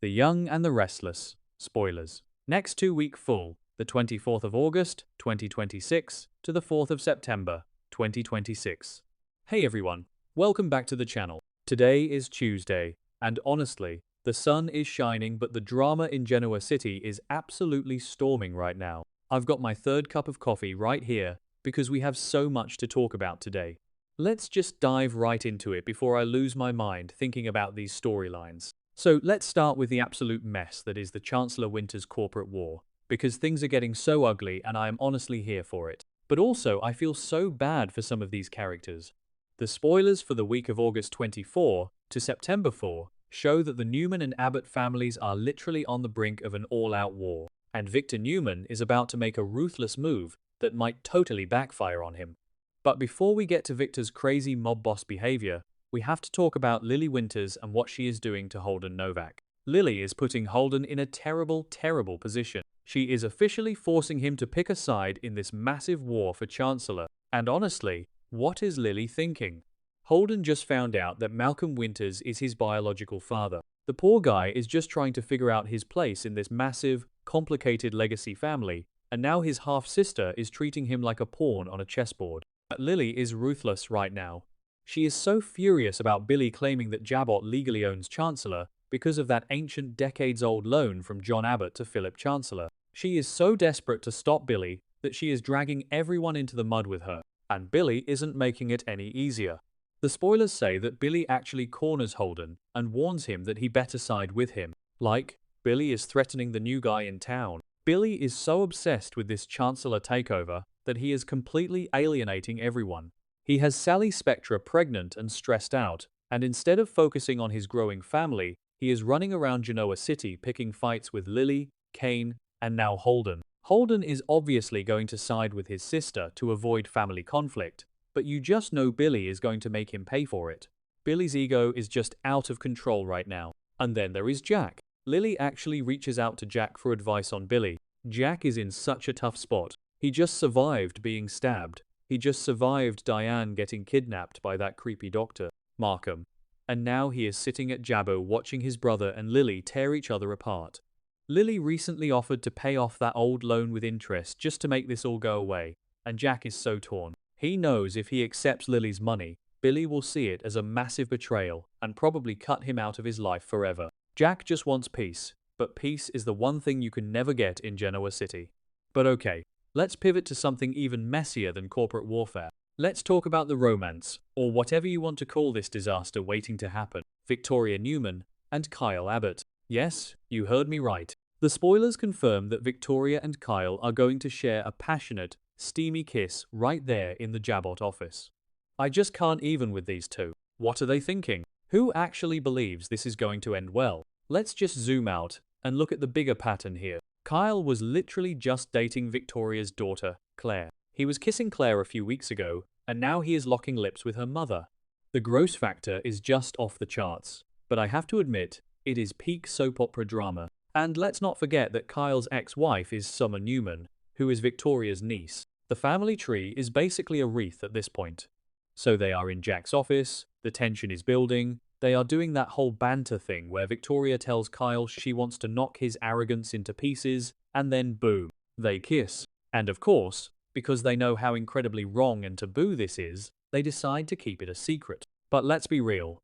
The Young and the Restless. Spoilers. Next 2-week full, the 24th of August, 2026 to the 4th of September, 2026. Hey everyone, welcome back to the channel. Today is Tuesday, and honestly, the sun is shining but the drama in Genoa City is absolutely storming right now. I've got my third cup of coffee right here because we have so much to talk about today. Let's just dive right into it before I lose my mind thinking about these storylines. So let's start with the absolute mess that is the Chancellor Winter's corporate war, because things are getting so ugly and I am honestly here for it. But also, I feel so bad for some of these characters. The spoilers for the week of August 24 to September 4 show that the Newman and Abbott families are literally on the brink of an all-out war, and Victor Newman is about to make a ruthless move that might totally backfire on him. But before we get to Victor's crazy mob boss behavior, we have to talk about Lily Winters and what she is doing to Holden Novak. Lily is putting Holden in a terrible, terrible position. She is officially forcing him to pick a side in this massive war for Chancellor. And honestly, what is Lily thinking? Holden just found out that Malcolm Winters is his biological father. The poor guy is just trying to figure out his place in this massive, complicated legacy family, and now his half-sister is treating him like a pawn on a chessboard. But Lily is ruthless right now. She is so furious about Billy claiming that Jabot legally owns Chancellor because of that ancient decades-old loan from John Abbott to Philip Chancellor. She is so desperate to stop Billy that she is dragging everyone into the mud with her, and Billy isn't making it any easier. The spoilers say that Billy actually corners Holden and warns him that he better side with him. Like, Billy is threatening the new guy in town. Billy is so obsessed with this Chancellor takeover that he is completely alienating everyone. He has Sally Spectra pregnant and stressed out, and instead of focusing on his growing family, he is running around Genoa City picking fights with Lily, Kane, and now Holden. Holden is obviously going to side with his sister to avoid family conflict, but you just know Billy is going to make him pay for it. Billy's ego is just out of control right now. And then there is Jack. Lily actually reaches out to Jack for advice on Billy. Jack is in such a tough spot. He just survived being stabbed. He just survived Diane getting kidnapped by that creepy doctor, Markham. And now he is sitting at Jabot watching his brother and Lily tear each other apart. Lily recently offered to pay off that old loan with interest just to make this all go away, and Jack is so torn. He knows if he accepts Lily's money, Billy will see it as a massive betrayal and probably cut him out of his life forever. Jack just wants peace, but peace is the one thing you can never get in Genoa City. But okay, let's pivot to something even messier than corporate warfare. Let's talk about the romance, or whatever you want to call this disaster waiting to happen. Victoria Newman and Kyle Abbott. Yes, you heard me right. The spoilers confirm that Victoria and Kyle are going to share a passionate, steamy kiss right there in the Jabot office. I just can't even with these two. What are they thinking? Who actually believes this is going to end well? Let's just zoom out and look at the bigger pattern here. Kyle was literally just dating Victoria's daughter, Claire. He was kissing Claire a few weeks ago, and now he is locking lips with her mother. The gross factor is just off the charts, but I have to admit, it is peak soap opera drama. And let's not forget that Kyle's ex-wife is Summer Newman, who is Victoria's niece. The family tree is basically a wreath at this point. So they are in Jack's office, the tension is building, they are doing that whole banter thing where Victoria tells Kyle she wants to knock his arrogance into pieces, and then boom, they kiss. And of course, because they know how incredibly wrong and taboo this is, they decide to keep it a secret. But let's be real,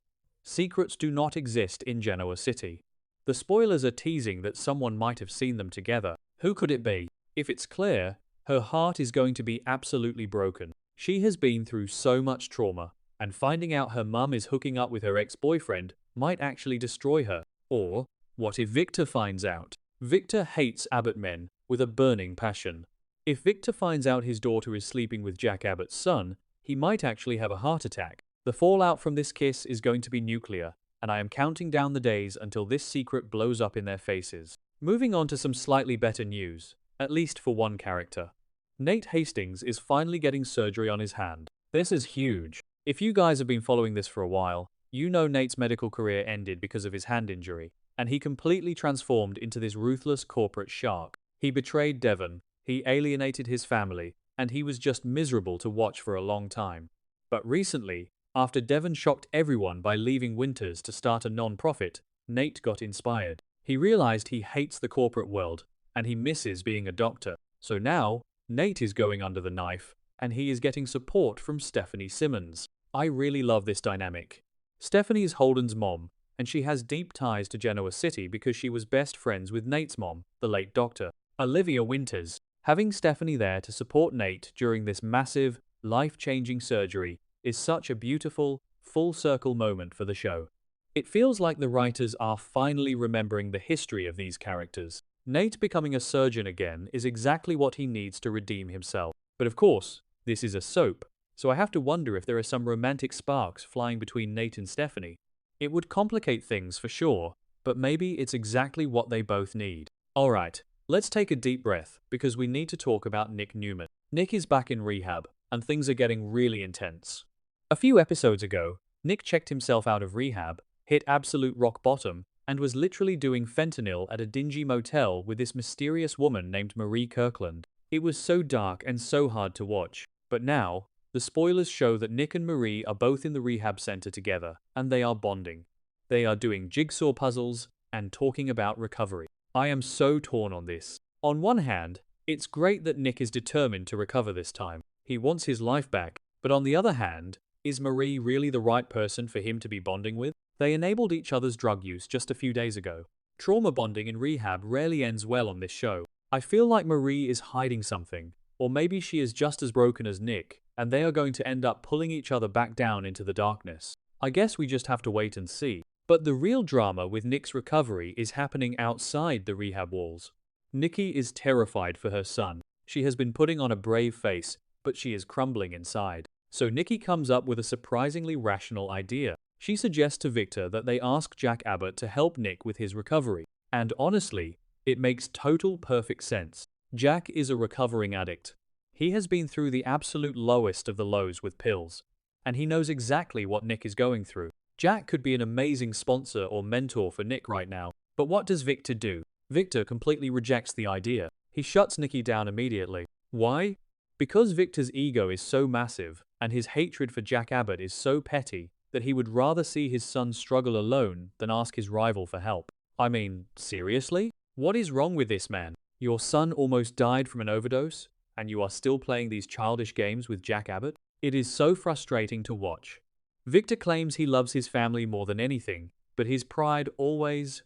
secrets do not exist in Genoa City. The spoilers are teasing that someone might have seen them together. Who could it be? If it's Claire, her heart is going to be absolutely broken. She has been through so much trauma, and finding out her mum is hooking up with her ex-boyfriend might actually destroy her. Or, what if Victor finds out? Victor hates Abbott men with a burning passion. If Victor finds out his daughter is sleeping with Jack Abbott's son, he might actually have a heart attack. The fallout from this kiss is going to be nuclear, and I am counting down the days until this secret blows up in their faces. Moving on to some slightly better news, at least for one character. Nate Hastings is finally getting surgery on his hand. This is huge. If you guys have been following this for a while, you know Nate's medical career ended because of his hand injury, and he completely transformed into this ruthless corporate shark. He betrayed Devon, he alienated his family, and he was just miserable to watch for a long time. But recently, after Devon shocked everyone by leaving Winters to start a non-profit, Nate got inspired. He realized he hates the corporate world, and he misses being a doctor. So now, Nate is going under the knife, and he is getting support from Stephanie Simmons. I really love this dynamic. Stephanie is Holden's mom, and she has deep ties to Genoa City because she was best friends with Nate's mom, the late doctor, Olivia Winters. Having Stephanie there to support Nate during this massive, life-changing surgery is such a beautiful, full-circle moment for the show. It feels like the writers are finally remembering the history of these characters. Nate becoming a surgeon again is exactly what he needs to redeem himself. But of course, this is a soap, so I have to wonder if there are some romantic sparks flying between Nate and Stephanie. It would complicate things for sure, but maybe it's exactly what they both need. Alright, let's take a deep breath because we need to talk about Nick Newman. Nick is back in rehab, and things are getting really intense. A few episodes ago, Nick checked himself out of rehab, hit absolute rock bottom, and was literally doing fentanyl at a dingy motel with this mysterious woman named Marie Kirkland. It was so dark and so hard to watch. But now, the spoilers show that Nick and Marie are both in the rehab center together, and they are bonding. They are doing jigsaw puzzles and talking about recovery. I am so torn on this. On one hand, it's great that Nick is determined to recover this time. He wants his life back. But on the other hand, is Marie really the right person for him to be bonding with? They enabled each other's drug use just a few days ago. Trauma bonding in rehab rarely ends well on this show. I feel like Marie is hiding something, or maybe she is just as broken as Nick, and they are going to end up pulling each other back down into the darkness. I guess we just have to wait and see. But the real drama with Nick's recovery is happening outside the rehab walls. Nikki is terrified for her son. She has been putting on a brave face, but she is crumbling inside. So Nikki comes up with a surprisingly rational idea. She suggests to Victor that they ask Jack Abbott to help Nick with his recovery. And honestly, it makes total perfect sense. Jack is a recovering addict. He has been through the absolute lowest of the lows with pills, and he knows exactly what Nick is going through. Jack could be an amazing sponsor or mentor for Nick right now, but what does Victor do? Victor completely rejects the idea. He shuts Nikki down immediately. Why? Because Victor's ego is so massive, and his hatred for Jack Abbott is so petty, that he would rather see his son struggle alone than ask his rival for help. I mean, seriously? What is wrong with this man? Your son almost died from an overdose, and you are still playing these childish games with Jack Abbott? It is so frustrating to watch. Victor claims he loves his family more than anything, but his pride always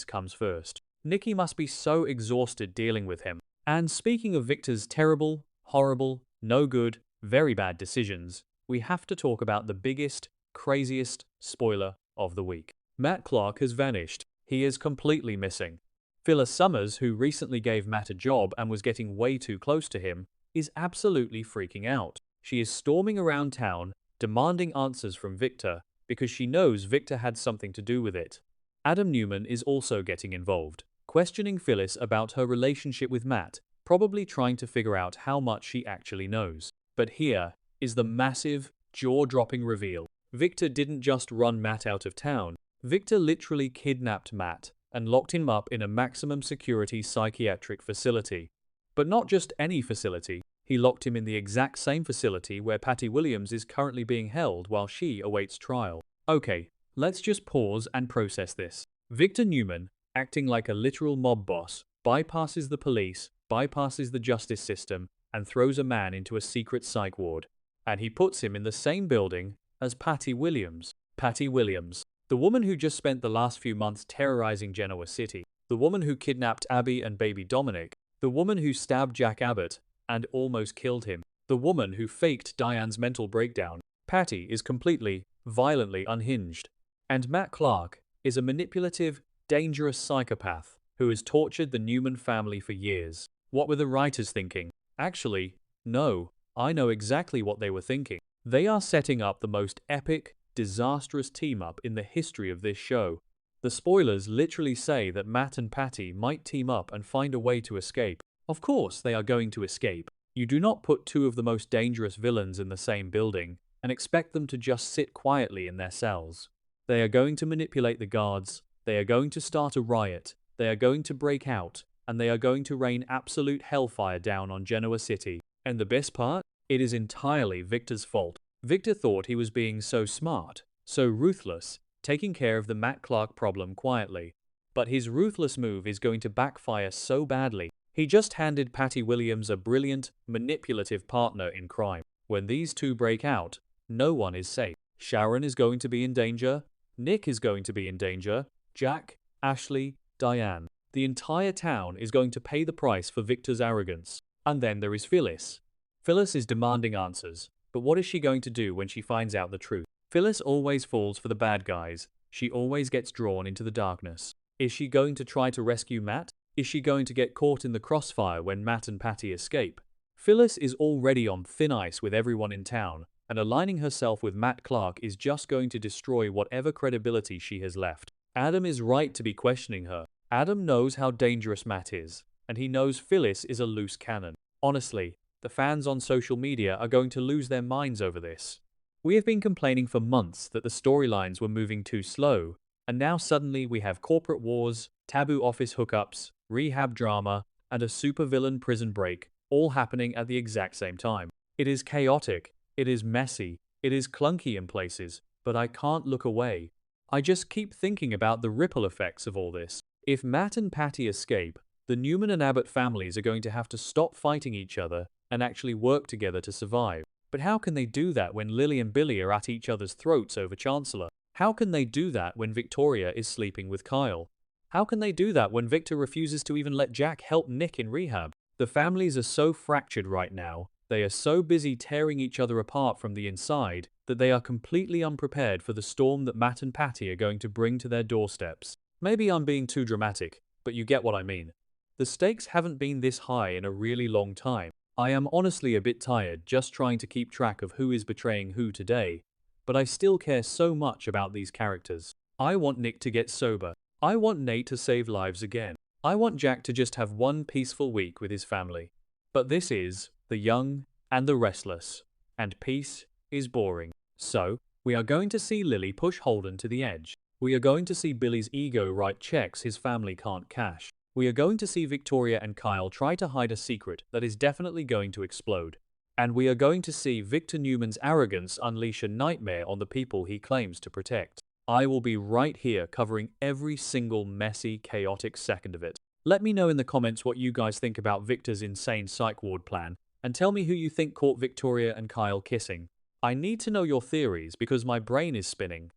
comes first. Nikki must be so exhausted dealing with him. And speaking of Victor's terrible, horrible, no good, very bad decisions, we have to talk about the biggest, craziest spoiler of the week. Matt Clark has vanished. He is completely missing. Phyllis Summers, who recently gave Matt a job and was getting way too close to him, is absolutely freaking out. She is storming around town, demanding answers from Victor, because she knows Victor had something to do with it. Adam Newman is also getting involved, questioning Phyllis about her relationship with Matt, probably trying to figure out how much she actually knows. But here is the massive, jaw-dropping reveal. Victor didn't just run Matt out of town. Victor literally kidnapped Matt and locked him up in a maximum security psychiatric facility. But not just any facility. He locked him in the exact same facility where Patty Williams is currently being held while she awaits trial. Okay, let's just pause and process this. Victor Newman, acting like a literal mob boss, bypasses the police, bypasses the justice system, and throws a man into a secret psych ward. And he puts him in the same building as Patty Williams. Patty Williams, the woman who just spent the last few months terrorizing Genoa City, the woman who kidnapped Abby and baby Dominic, the woman who stabbed Jack Abbott and almost killed him, the woman who faked Diane's mental breakdown. Patty is completely, violently unhinged. And Matt Clark is a manipulative, dangerous psychopath who has tortured the Newman family for years. What were the writers thinking? Actually, no, I know exactly what they were thinking. They are setting up the most epic, disastrous team-up in the history of this show. The spoilers literally say that Matt and Patty might team up and find a way to escape. Of course they are going to escape. You do not put two of the most dangerous villains in the same building and expect them to just sit quietly in their cells. They are going to manipulate the guards, they are going to start a riot, they are going to break out, and they are going to rain absolute hellfire down on Genoa City. And the best part? It is entirely Victor's fault. Victor thought he was being so smart, so ruthless, taking care of the Matt Clark problem quietly. But his ruthless move is going to backfire so badly. He just handed Patty Williams a brilliant, manipulative partner in crime. When these two break out, no one is safe. Sharon is going to be in danger. Nick is going to be in danger. Jack, Ashley, Diane. The entire town is going to pay the price for Victor's arrogance. And then there is Phyllis. Phyllis is demanding answers. But what is she going to do when she finds out the truth? Phyllis always falls for the bad guys. She always gets drawn into the darkness. Is she going to try to rescue Matt? Is she going to get caught in the crossfire when Matt and Patty escape? Phyllis is already on thin ice with everyone in town, and aligning herself with Matt Clark is just going to destroy whatever credibility she has left. Adam is right to be questioning her. Adam knows how dangerous Matt is, and he knows Phyllis is a loose cannon. Honestly, the fans on social media are going to lose their minds over this. We have been complaining for months that the storylines were moving too slow, and now suddenly we have corporate wars, taboo office hookups, rehab drama, and a supervillain prison break, all happening at the exact same time. It is chaotic, it is messy, it is clunky in places, but I can't look away. I just keep thinking about the ripple effects of all this. If Matt and Patty escape, the Newman and Abbott families are going to have to stop fighting each other and actually work together to survive. But how can they do that when Lily and Billy are at each other's throats over Chancellor? How can they do that when Victoria is sleeping with Kyle? How can they do that when Victor refuses to even let Jack help Nick in rehab? The families are so fractured right now, they are so busy tearing each other apart from the inside, that they are completely unprepared for the storm that Matt and Patty are going to bring to their doorsteps. Maybe I'm being too dramatic, but you get what I mean. The stakes haven't been this high in a really long time. I am honestly a bit tired just trying to keep track of who is betraying who today, but I still care so much about these characters. I want Nick to get sober. I want Nate to save lives again. I want Jack to just have one peaceful week with his family. But this is The Young and the Restless, and peace is boring. So, we are going to see Lily push Holden to the edge. We are going to see Billy's ego write checks his family can't cash. We are going to see Victoria and Kyle try to hide a secret that is definitely going to explode. And we are going to see Victor Newman's arrogance unleash a nightmare on the people he claims to protect. I will be right here covering every single messy, chaotic second of it. Let me know in the comments what you guys think about Victor's insane psych ward plan, and tell me who you think caught Victoria and Kyle kissing. I need to know your theories because my brain is spinning.